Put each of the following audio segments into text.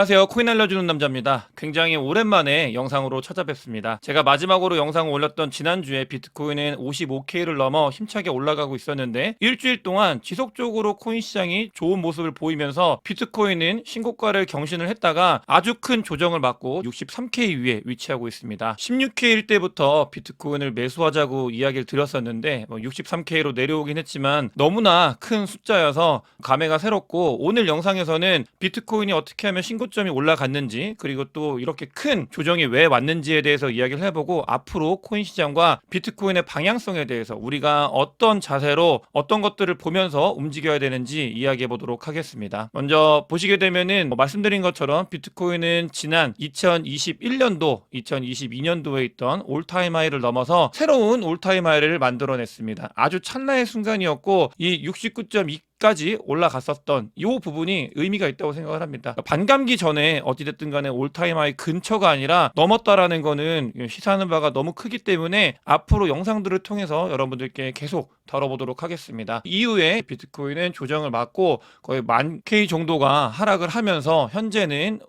안녕하세요. 코인 알려주는 남자입니다. 굉장히 오랜만에 영상으로 찾아뵙습니다. 제가 마지막으로 영상을 올렸던 지난주에 비트코인은 55K를 넘어 힘차게 올라가고 있었는데 일주일 동안 지속적으로 코인 시장이 좋은 모습을 보이면서 비트코인은 신고가를 경신을 했다가 아주 큰 조정을 맞고 63K 위에 위치하고 있습니다. 16K일 때부터 비트코인을 매수하자고 이야기를 드렸었는데 63K로 내려오긴 했지만 너무나 큰 숫자여서 감회가 새롭고, 오늘 영상에서는 비트코인이 어떻게 하면 신고점이 올라갔는지, 그리고 또 이렇게 큰 조정이 왜 왔는지에 대해서 이야기를 해보고, 앞으로 코인 시장과 비트코인의 방향성에 대해서 우리가 어떤 자세로 어떤 것들을 보면서 움직여야 되는지 이야기해 보도록 하겠습니다. 먼저 보시게 되면은 말씀드린 것처럼 비트코인은 지난 2021년도, 2022년도에 있던 올타임 하이를 넘어서 새로운 올타임 하이를 만들어냈습니다. 아주 찰나의 순간이었고, 이 69.2 까지 올라갔었던 이 부분이 의미가 있다고 생각을 합니다. 반감기 전에 어찌됐든 간에 올타임 하이 근처가 아니라 넘었다라는 거는 시사하는 바가 너무 크기 때문에 앞으로 영상들을 통해서 여러분들께 계속 다뤄보도록 하겠습니다. 이후에 비트코인은 조정을 맞고 거의 10,000K 정도가 하락을 하면서 현재는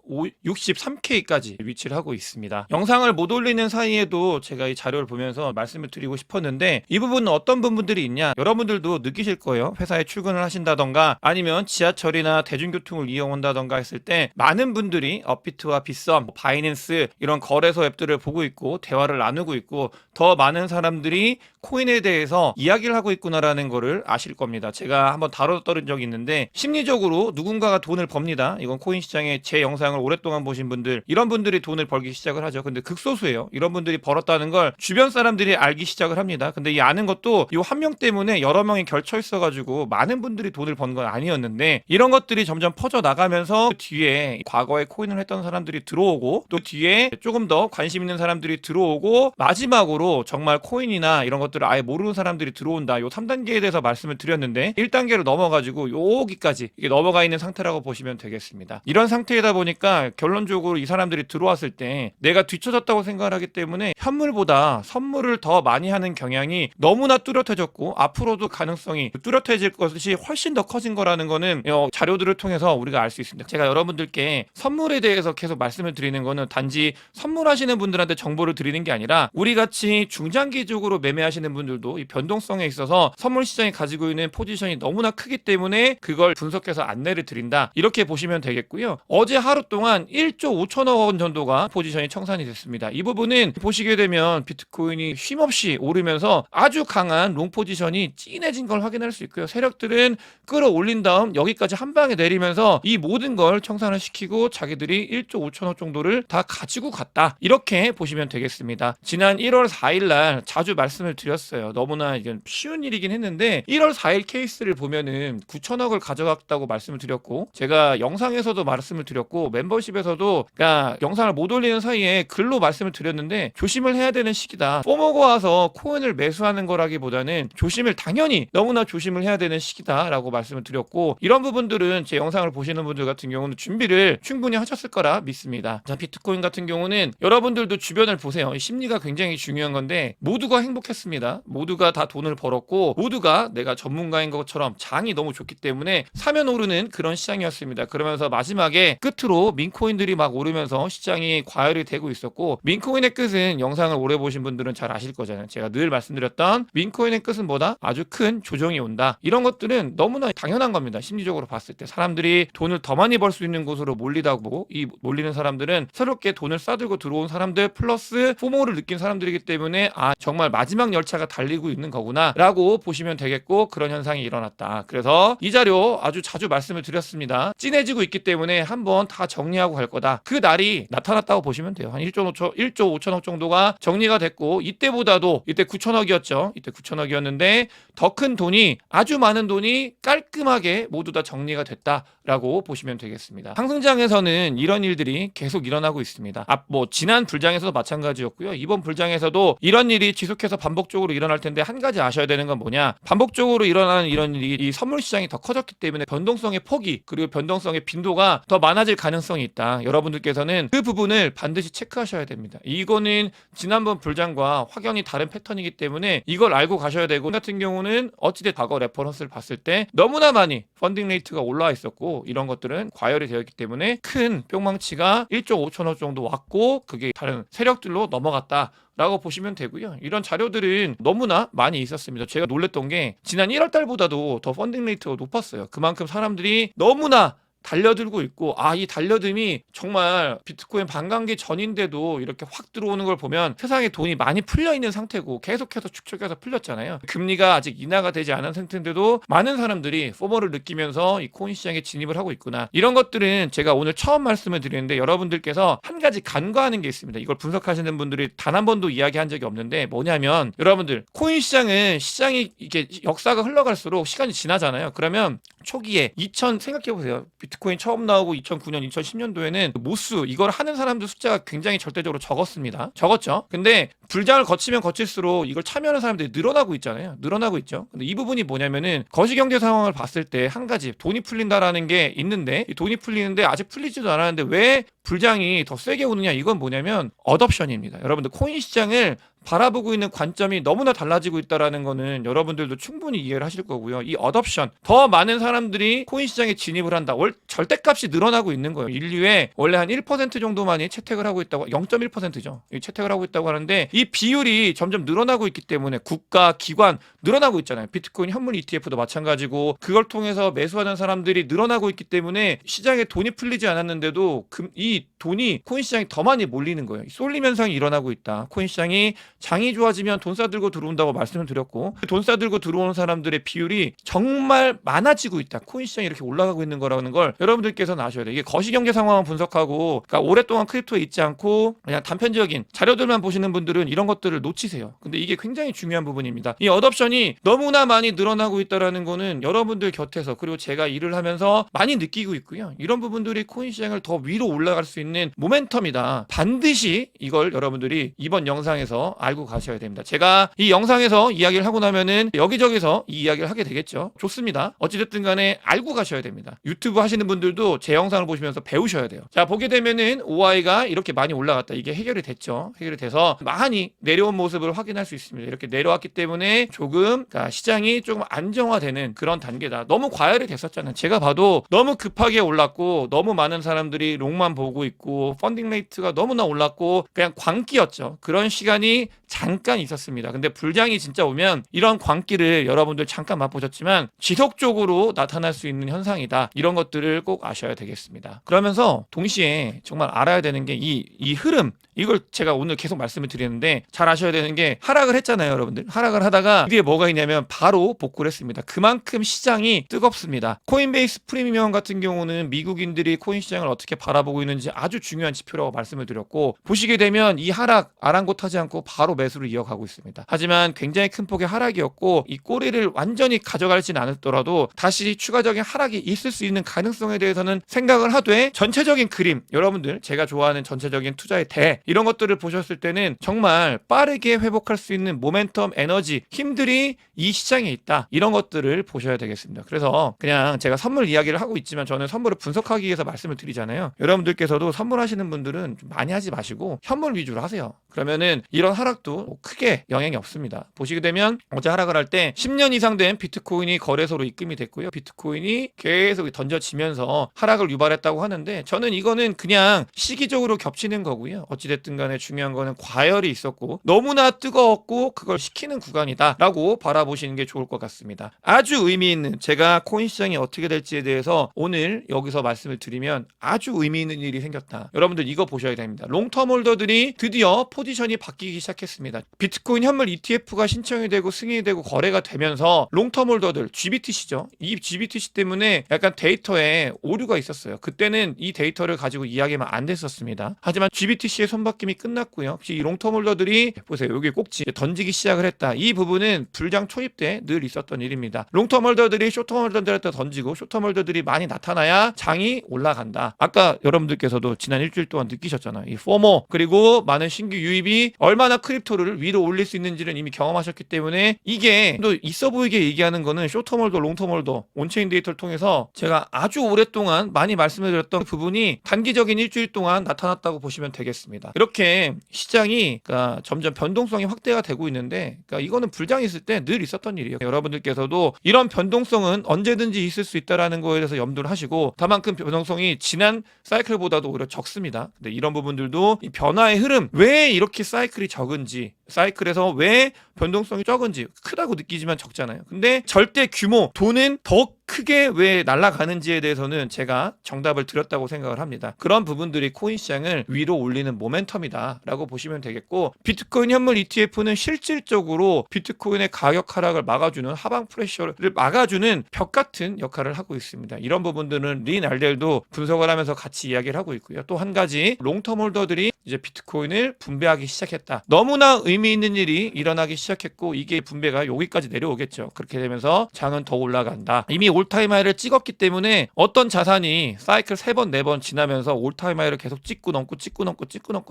63K까지 위치를 하고 있습니다. 영상을 못 올리는 사이에도 제가 이 자료를 보면서 말씀을 드리고 싶었는데, 이 부분은 어떤 부분들이 있냐, 여러분들도 느끼실 거예요. 회사에 출근을 하신다던가 아니면 지하철이나 대중교통을 이용한다던가 했을 때 많은 분들이 업비트와 빗썸, 바이낸스 이런 거래소 앱들을 보고 있고 대화를 나누고 있고, 더 많은 사람들이 코인에 대해서 이야기를 하고 있구나라는 거를 아실 겁니다. 제가 한번 다뤘던 적이 있는데, 심리적으로 누군가가 돈을 법니다. 이건 코인 시장에 제 영상을 오랫동안 보신 분들, 이런 분들이 돈을 벌기 시작을 하죠. 근데 극소수예요. 이런 분들이 벌었다는 걸 주변 사람들이 알기 시작을 합니다. 근데 이 아는 것도 이 한 명 때문에 여러 명이 결쳐 있어가지고 많은 분들이 돈을 번 건 아니었는데, 이런 것들이 점점 퍼져 나가면서 그 뒤에 과거에 코인을 했던 사람들이 들어오고, 또 뒤에 조금 더 관심 있는 사람들이 들어오고, 마지막으로 정말 코인이나 이런 것들을 아예 모르는 사람들이 들어온다. 요 3단계에 대해서 말씀을 드렸는데 1단계로 넘어가지고 여기까지 이게 넘어가 있는 상태라고 보시면 되겠습니다. 이런 상태이다 보니까 결론적으로 이 사람들이 들어왔을 때 내가 뒤쳐졌다고 생각을 하기 때문에 현물보다 선물을 더 많이 하는 경향이 너무나 뚜렷해졌고, 앞으로도 가능성이 뚜렷해질 것이 훨씬 더 커진 거라는 거는 자료들을 통해서 우리가 알 수 있습니다. 제가 여러분들께 선물에 대해서 계속 말씀을 드리는 거는 단지 선물하시는 분들한테 정보를 드리는 게 아니라, 우리 같이 중장기적으로 매매하시는 분들도 이 변동성에 있어서 선물 시장이 가지고 있는 포지션이 너무나 크기 때문에 그걸 분석해서 안내를 드린다, 이렇게 보시면 되겠고요. 어제 하루 동안 1조 5천억 원 정도가 포지션이 청산이 됐습니다. 이 부분은 보시게 되면 비트코인이 쉼없이 오르면서 아주 강한 롱 포지션이 진해진 걸 확인할 수 있고요. 세력들은 끌어올린 다음 여기까지 한 방에 내리면서 이 모든 걸 청산을 시키고 자기들이 1조 5천억 정도를 다 가지고 갔다, 이렇게 보시면 되겠습니다. 지난 1월 4일 날 자주 말씀을 드렸어요. 너무나 이건 쉬운 일이긴 했는데 1월 4일 케이스를 보면은 9천억을 가져갔다고 말씀을 드렸고, 제가 영상에서도 말씀을 드렸고 멤버십에서도, 그러니까 영상을 못 올리는 사이에 글로 말씀을 드렸는데, 조심을 해야 되는 시기다. 뽀모가 와서 코인을 매수하는 거라기보다는 조심을, 당연히 너무나 조심을 해야 되는 시기다라고 말씀을 드렸고, 이런 부분들은 제 영상을 보시는 분들 같은 경우는 준비를 충분히 하셨을 거라 믿습니다. 자, 비트코인 같은 경우는 여러분들도 주변을 보세요. 심리가 굉장히 중요한 건데, 모두가 행복했습니다. 모두가 다 돈을 벌었고, 모두가 내가 전문가인 것처럼 장이 너무 좋기 때문에 사면 오르는 그런 시장이었습니다. 그러면서 마지막에 끝으로 민코인들이 막 오르면서 시장이 과열이 되고 있었고, 민코인의 끝은, 영상을 오래 보신 분들은 잘 아실 거잖아요. 제가 늘 말씀드렸던 민코인의 끝은 뭐다? 아주 큰 조정이 온다. 이런 것들은 너무나 당연한 겁니다. 심리적으로 봤을 때 사람들이 돈을 더 많이 벌 수 있는 곳으로 몰리다 보고, 이 몰리는 사람들은 새롭게 돈을 싸들고 들어온 사람들 플러스 포모를 느낀 사람들이기 때문에, 아, 정말 마지막 열차가 달리고 있는 거구나 라고 보시면 되겠고, 그런 현상이 일어났다. 그래서 이 자료 아주 자주 말씀을 드렸습니다. 진해지고 있기 때문에 한번 다 정리하고 갈 거다. 그 날이 나타났다고 보시면 돼요. 한 1조 5천억 정도가 정리가 됐고, 이때보다도, 이때 9천억이었죠. 이때 9천억이었는데 더 큰 돈이, 아주 많은 돈이 깔끔하게 모두 다 정리가 됐다라고 보시면 되겠습니다. 상승장에서는 이런 일들이 계속 일어나고 있습니다. 지난 불장에서도 마찬가지였고요. 이번 불장에서도 이런 일이 지속해서 반복적으로 일어날 텐데, 한 가지 아셔야 되는 건 뭐냐, 반복적으로 일어나는 이런 일이 이 선물 시장이 더 커졌기 때문에 변동성의 폭이, 그리고 변동성의 빈도가 더 많아질 가능성이 있다. 여러분들께서는 그 부분을 반드시 체크하셔야 됩니다. 이거는 지난번 불장과 확연히 다른 패턴이기 때문에 이걸 알고 가셔야 되고, 같은 경우는 어찌됐든 과거 레퍼런스를 봤을 때 때문에 너무나 많이 펀딩 레이트가 올라와 있었고 이런 것들은 과열이 되었기 때문에 큰 뿅망치가 1조 5천억 정도 왔고 그게 다른 세력들로 넘어갔다 라고 보시면 되고요. 이런 자료들은 너무나 많이 있었습니다. 제가 놀랬던 게 지난 1월 달보다도 더 펀딩 레이트가 높았어요. 그만큼 사람들이 너무나 달려들고 있고 이 달려듦이 정말 비트코인 반감기 전인데도 이렇게 확 들어오는 걸 보면 세상에 돈이 많이 풀려 있는 상태고 계속해서 축적해서 풀렸잖아요. 금리가 아직 인하가 되지 않은 상태인데도 많은 사람들이 포모를 느끼면서 이 코인 시장에 진입을 하고 있구나. 이런 것들은 제가 오늘 처음 말씀을 드리는데 여러분들께서 한 가지 간과하는 게 있습니다. 이걸 분석하시는 분들이 단 한 번도 이야기한 적이 없는데 뭐냐면 여러분들 코인 시장은 시장이 이게 역사가 흘러갈수록 시간이 지나잖아요. 그러면 초기에 생각해보세요. 비트코인 처음 나오고 2009년, 2010년도에는 모수 이걸 하는 사람들 숫자가 굉장히 절대적으로 적었습니다. 적었죠. 근데 불장을 거치면 거칠수록 이걸 참여하는 사람들이 늘어나고 있잖아요. 늘어나고 있죠. 근데 이 부분이 뭐냐면은 거시경제 상황을 봤을 때 한 가지 돈이 풀린다라는 게 있는데 이 돈이 풀리는데 아직 풀리지도 않았는데 왜 불장이 더 세게 오느냐 이건 뭐냐면 어덥션입니다. 여러분들 코인 시장을 바라보고 있는 관점이 너무나 달라지고 있다는 거는 여러분들도 충분히 이해를 하실 거고요. 이 어덥션, 더 많은 사람들이 코인 시장에 진입을 한다. 절대값이 늘어나고 있는 거예요. 인류의 원래 한 1% 정도만이 채택을 하고 있다고, 0.1%죠. 채택을 하고 있다고 하는데 이 비율이 점점 늘어나고 있기 때문에 국가, 기관 늘어나고 있잖아요. 비트코인 현물 ETF도 마찬가지고 그걸 통해서 매수하는 사람들이 늘어나고 있기 때문에 시장에 돈이 풀리지 않았는데도 이 돈이 코인 시장에 더 많이 몰리는 거예요. 쏠림 현상이 일어나고 있다. 코인 시장이 장이 좋아지면 돈 싸들고 들어온다고 말씀을 드렸고 돈 싸들고 들어오는 사람들의 비율이 정말 많아지고 있다. 코인 시장이 이렇게 올라가고 있는 거라는 걸 여러분들께서는 아셔야 돼요. 이게 거시경제 상황을 분석하고 그러니까 오랫동안 크립토에 있지 않고 그냥 단편적인 자료들만 보시는 분들은 이런 것들을 놓치세요. 근데 이게 굉장히 중요한 부분입니다. 이 어덥션이 너무나 많이 늘어나고 있다는 거는 여러분들 곁에서 그리고 제가 일을 하면서 많이 느끼고 있고요. 이런 부분들이 코인 시장을 더 위로 올라갈 수 있는 모멘텀이다. 반드시 이걸 여러분들이 이번 영상에서 알고 가셔야 됩니다. 제가 이 영상에서 이야기를 하고 나면은 여기저기서 이 이야기를 하게 되겠죠. 좋습니다. 어찌됐든 간에 알고 가셔야 됩니다. 유튜브 하시는 분들도 제 영상을 보시면서 배우셔야 돼요. 자, 보게 되면은 OI가 이렇게 많이 올라갔다. 이게 해결이 됐죠. 해결이 돼서 많이 내려온 모습을 확인할 수 있습니다. 이렇게 내려왔기 때문에 조금 시장이 조금 안정화되는 그런 단계다. 너무 과열이 됐었잖아요. 제가 봐도 너무 급하게 올랐고 너무 많은 사람들이 롱만 보고 있고 펀딩 레이트가 너무나 올랐고 그냥 광기였죠. 그런 시간이 잠깐 있었습니다. 근데 불장이 진짜 오면 이런 광기를 여러분들 잠깐 맛보셨지만 지속적으로 나타날 수 있는 현상이다. 이런 것들을 꼭 아셔야 되겠습니다. 그러면서 동시에 정말 알아야 되는 게 이 흐름, 이걸 제가 오늘 계속 말씀을 드리는데 잘 아셔야 되는 게 하락을 했잖아요, 여러분들. 하락을 하다가 뒤에 뭐가 있냐면 바로 복구를 했습니다. 그만큼 시장이 뜨겁습니다. 코인베이스 프리미엄 같은 경우는 미국인들이 코인 시장을 어떻게 바라보고 있는지 아주 중요한 지표라고 말씀을 드렸고 보시게 되면 이 하락 아랑곳하지 않고 바로 매수를 이어가고 있습니다. 하지만 굉장히 큰 폭의 하락이었고 이 꼬리를 완전히 가져가지는 않았더라도 다시 추가적인 하락이 있을 수 있는 가능성에 대해서는 생각을 하되 전체적인 그림, 여러분들 제가 좋아하는 전체적인 투자의 대 이런 것들을 보셨을 때는 정말 빠르게 회복할 수 있는 모멘텀, 에너지, 힘들이 이 시장에 있다. 이런 것들을 보셔야 되겠습니다. 그래서 그냥 제가 선물 이야기를 하고 있지만 저는 선물을 분석하기 위해서 말씀을 드리잖아요. 여러분들께서도 선물하시는 분들은 좀 많이 하지 마시고 현물 위주로 하세요. 그러면은 이런 하락도 크게 영향이 없습니다. 보시게 되면 어제 하락을 할 때 10년 이상 된 비트코인이 거래소로 입금이 됐고요. 비트코인이 계속 던져지면서 하락을 유발했다고 하는데 저는 이거는 그냥 시기적으로 겹치는 거고요. 어찌됐든 간에 중요한 거는 과열이 있었고 너무나 뜨거웠고 그걸 식히는 구간이다 라고 바라보시는 게 좋을 것 같습니다. 아주 의미 있는 제가 코인 시장이 어떻게 될지에 대해서 오늘 여기서 말씀을 드리면 아주 의미 있는 일이 생겼다. 여러분들 이거 보셔야 됩니다. 롱텀 홀더들이 드디어 포지션이 바뀌기 시작했습니다. 비트코인 현물 ETF가 신청이 되고 승인이 되고 거래가 되면서 롱텀 홀더들 GBTC죠. 이 GBTC 때문에 약간 데이터에 오류가 있었어요. 그때는 이 데이터를 가지고 이야기하면 안 됐었습니다. 하지만 GBTC의 손바뀜이 끝났고요. 혹시 이 롱텀 홀더들이 보세요. 여기 꼭지 던지기 시작을 했다. 이 부분은 불장 초입 때 늘 있었던 일입니다. 롱텀 홀더들이 쇼텀 홀더들한테 던지고 쇼텀 홀더들이 많이 나타나야 장이 올라간다. 아까 여러분들께서도 지난 일주일 동안 느끼셨잖아요. 이 포모 그리고 많은 신규 유입이 얼마나 크립토 인디케이터를 위로 올릴 수 있는지는 이미 경험하셨기 때문에 이게 또 있어 보이게 얘기하는 거는 쇼텀홀더, 롱텀홀더, 온체인 데이터를 통해서 제가 아주 오랫동안 많이 말씀을 드렸던 부분이 단기적인 일주일 동안 나타났다고 보시면 되겠습니다. 이렇게 시장이 그러니까 점점 변동성이 확대가 되고 있는데 그러니까 이거는 불장이 있을 때 늘 있었던 일이에요. 여러분들께서도 이런 변동성은 언제든지 있을 수 있다는 거에 대해서 염두를 하시고 다만 그 변동성이 지난 사이클보다도 오히려 적습니다. 근데 이런 부분들도 이 변화의 흐름, 왜 이렇게 사이클이 적은지, 사이클에서 왜 변동성이 적은지, 크다고 느끼지만 적잖아요. 근데 절대 규모, 돈은 더 크게 왜 날아가는지에 대해서는 제가 정답을 드렸다고 생각을 합니다. 그런 부분들이 코인 시장을 위로 올리는 모멘텀이다 라고 보시면 되겠고, 비트코인 현물 ETF는 실질적으로 비트코인의 가격 하락을 막아주는, 하방 프레셔를 막아주는 벽 같은 역할을 하고 있습니다. 이런 부분들은 린 알델도 분석을 하면서 같이 이야기를 하고 있고요. 또 한 가지, 롱텀 홀더들이 이제 비트코인을 분배하기 시작했다. 너무나 의미 있는 일이 일어나기 시작했고, 이게 분배가 여기까지 내려오겠죠. 그렇게 되면서 장은 더 올라간다. 이미 올타임 하이를 찍었기 때문에 어떤 자산이 사이클 3번, 4번 지나면서 올타임 하이를 계속 찍고 넘고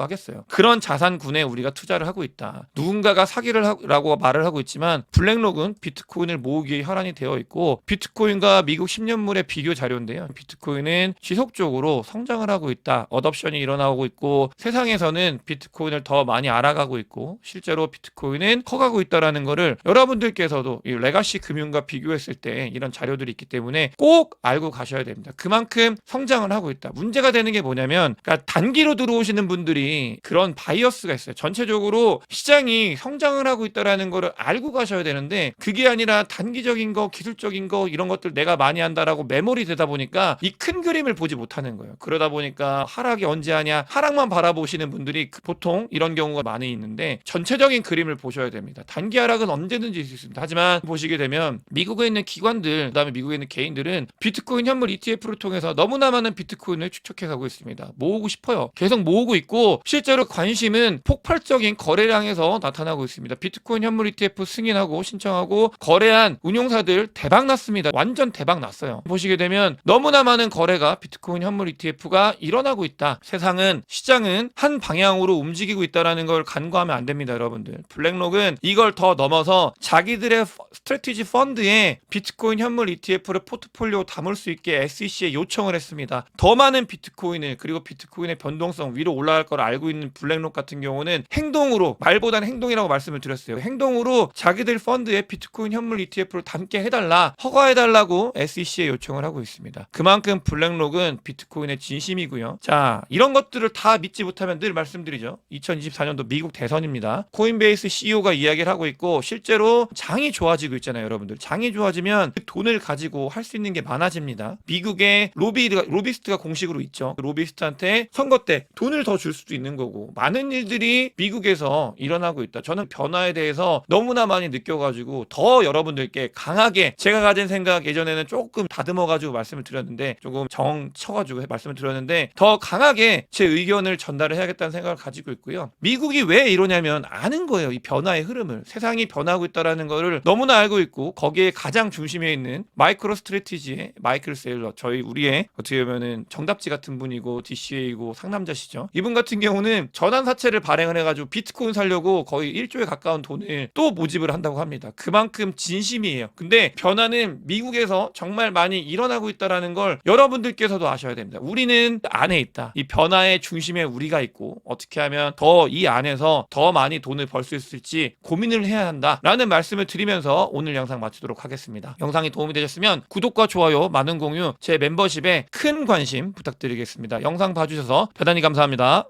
하겠어요. 그런 자산군에 우리가 투자를 하고 있다. 누군가가 사기를 라고 말을 하고 있지만 블랙록은 비트코인을 모으기에 혈안이 되어 있고, 비트코인과 미국 10년물의 비교 자료인데요. 비트코인은 지속적으로 성장을 하고 있다. 어덥션이 일어나고 있고, 세상에서는 비트코인을 더 많이 알아가고 있고, 실제로 비트코인은 커가고 있다는 거를 여러분들께서도 이 레가시 금융과 비교했을 때 이런 자료들이 있기 때문에 꼭 알고 가셔야 됩니다. 그만큼 성장을 하고 있다. 문제가 되는 게 뭐냐면, 그러니까 단기로 들어오시는 분들이 그런 바이어스가 있어요. 전체적으로 시장이 성장을 하고 있다는 거를 알고 가셔야 되는데, 그게 아니라 단기적인 거, 기술적인 거, 이런 것들 내가 많이 한다라고 매몰이 되다 보니까 이 큰 그림을 보지 못하는 거예요. 그러다 보니까 하락이 언제 하냐, 하락만 바라보시는 분들이 보통 이런 경우가 많이 있는데, 전체적인 그림을 보셔야 됩니다. 단기 하락은 언제든지 있을 수 있습니다. 하지만 보시게 되면 미국에 있는 기관들, 그다음에 미국에 있는 개인들은 비트코인 현물 ETF를 통해서 너무나 많은 비트코인을 축적해 가고 있습니다. 모으고 싶어요. 계속 모으고 있고, 실제로 관심은 폭발적인 거래량에서 나타나고 있습니다. 비트코인 현물 ETF 승인하고 신청하고 거래한 운용사들 대박 났습니다. 완전 대박 났어요. 보시게 되면 너무나 많은 거래가 비트코인 현물 ETF가 일어나고 있다. 세상은, 시장은 한 방향으로 움직이고 있다는 걸 간과하면 안 됩니다, 여러분들. 블랙록은 이걸 더 넘어서 자기들의 스트래티지 펀드에 비트코인 현물 ETF를 포트폴리오 담을 수 있게 SEC에 요청을 했습니다. 더 많은 비트코인을, 그리고 비트코인의 변동성 위로 올라갈 걸 알고 있는 블랙록 같은 경우는 행동으로, 말보다는 행동이라고 말씀을 드렸어요. 행동으로 자기들 펀드에 비트코인 현물 ETF를 담게 해달라, 허가해달라고 SEC에 요청을 하고 있습니다. 그만큼 블랙록은 비트코인의 진심이고요. 자, 이런 것들을 다 믿지 못하면 늘 말씀드리죠. 2024년도 미국 대선입니다. 코인베이스 CEO가 이야기를 하고 있고, 실제로 장이 좋아지고 있잖아요, 여러분들. 장이 좋아지면 그 돈을 가지고 할 수 있는 게 많아집니다. 미국의 로비스트가 공식으로 있죠. 그 로비스트한테 선거 때 돈을 더 줄 수도 있는 거고, 많은 일들이 미국에서 일어나고 있다. 저는 변화에 대해서 너무나 많이 느껴가지고 더 여러분들께 강하게, 제가 가진 생각 예전에는 조금 다듬어가지고 말씀을 드렸는데, 조금 정 쳐가지고 말씀을 드렸는데, 더 강하게 제 의견을 전달을 해야겠다는 생각을 가지고 있고요. 미국이 왜 이러냐면 아는 거예요. 이 변화의 흐름을. 세상이 변하고 있다는 거를 너무나 알고 있고, 거기에 가장 중심에 있는 마이크로 스트래티지의 마이클 세일러, 우리의 어떻게 보면은 정답지 같은 분이고 DCA이고 상남자시죠. 이분 같은 경우는 전환사채를 발행을 해가지고 비트코인 살려고 거의 1조에 가까운 돈을 또 모집을 한다고 합니다. 그만큼 진심이에요. 근데 변화는 미국에서 정말 많이 일어나고 있다는 걸 여러분들께서도 아셔야 됩니다. 우리는 안에 있다. 이 변화의 중심에 우리가 있고, 어떻게 하면 더 이 안에서 더 많이 돈을 벌 수 있을지 고민을 해야 한다라는 말씀을 드리면서 오늘 영상 마치도록 하겠습니다. 영상이 도움이 되셨으면 구독과 좋아요, 많은 공유, 제 멤버십에 큰 관심 부탁드리겠습니다. 영상 봐주셔서 대단히 감사합니다.